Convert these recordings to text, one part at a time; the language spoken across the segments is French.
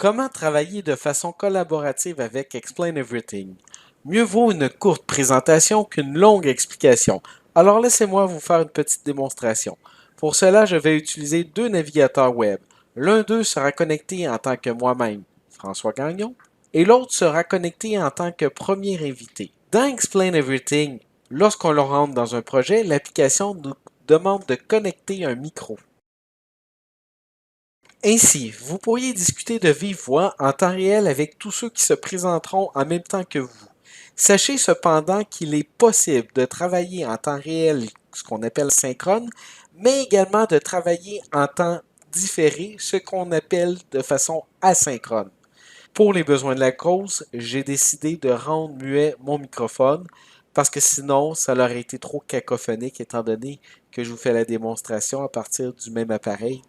Comment travailler de façon collaborative avec Explain Everything? Mieux vaut une courte présentation qu'une longue explication. Alors laissez-moi vous faire une petite démonstration. Pour cela, je vais utiliser deux navigateurs web. L'un d'eux sera connecté en tant que moi-même, François Gagnon, et l'autre sera connecté en tant que premier invité. Dans Explain Everything, lorsqu'on le rentre dans un projet, l'application nous demande de connecter un micro. Ainsi, vous pourriez discuter de vive voix en temps réel avec tous ceux qui se présenteront en même temps que vous. Sachez cependant qu'il est possible de travailler en temps réel, ce qu'on appelle synchrone, mais également de travailler en temps différé, ce qu'on appelle de façon asynchrone. Pour les besoins de la cause, j'ai décidé de rendre muet mon microphone parce que sinon, ça aurait été trop cacophonique étant donné que je vous fais la démonstration à partir du même appareil.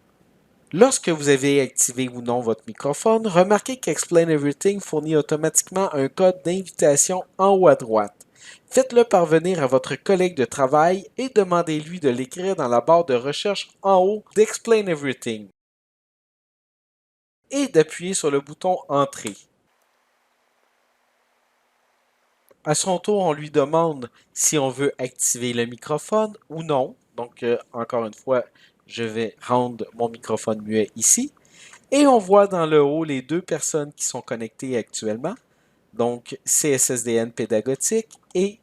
Lorsque vous avez activé ou non votre microphone, remarquez qu'Explain Everything fournit automatiquement un code d'invitation en haut à droite. Faites-le parvenir à votre collègue de travail et demandez-lui de l'écrire dans la barre de recherche en haut d'Explain Everything et d'appuyer sur le bouton Entrée. À son tour, on lui demande si on veut activer le microphone ou non. Donc, encore une fois, je vais rendre mon microphone muet ici. Et on voit dans le haut les deux personnes qui sont connectées actuellement. Donc, CSSDN Pédagogique et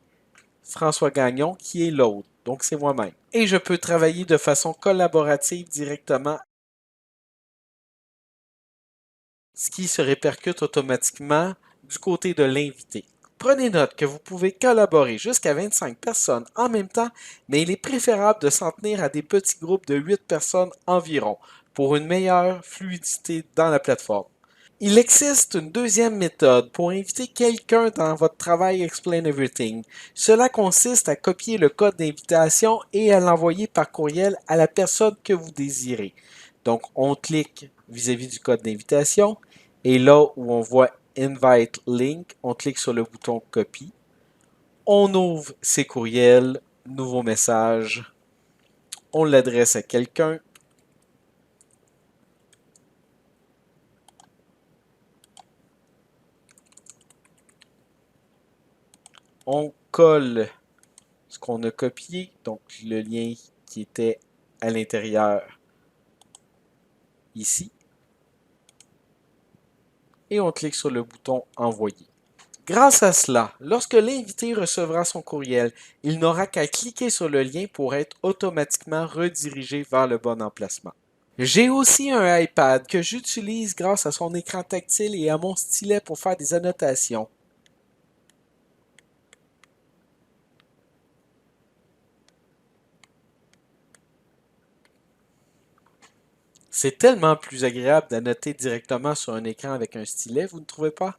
François Gagnon qui est l'autre. Donc, c'est moi-même. Et je peux travailler de façon collaborative directement, ce qui se répercute automatiquement du côté de l'invité. Prenez note que vous pouvez collaborer jusqu'à 25 personnes en même temps, mais il est préférable de s'en tenir à des petits groupes de 8 personnes environ pour une meilleure fluidité dans la plateforme. Il existe une deuxième méthode pour inviter quelqu'un dans votre travail Explain Everything. Cela consiste à copier le code d'invitation et à l'envoyer par courriel à la personne que vous désirez. Donc, on clique vis-à-vis du code d'invitation et là où on voit Invite Link, on clique sur le bouton Copie. On ouvre ses courriels, nouveau message, on l'adresse à quelqu'un. On colle ce qu'on a copié, donc le lien qui était à l'intérieur ici. Et on clique sur le bouton Envoyer. Grâce à cela, lorsque l'invité recevra son courriel, il n'aura qu'à cliquer sur le lien pour être automatiquement redirigé vers le bon emplacement. J'ai aussi un iPad que j'utilise grâce à son écran tactile et à mon stylet pour faire des annotations. C'est tellement plus agréable d'annoter directement sur un écran avec un stylet, vous ne trouvez pas?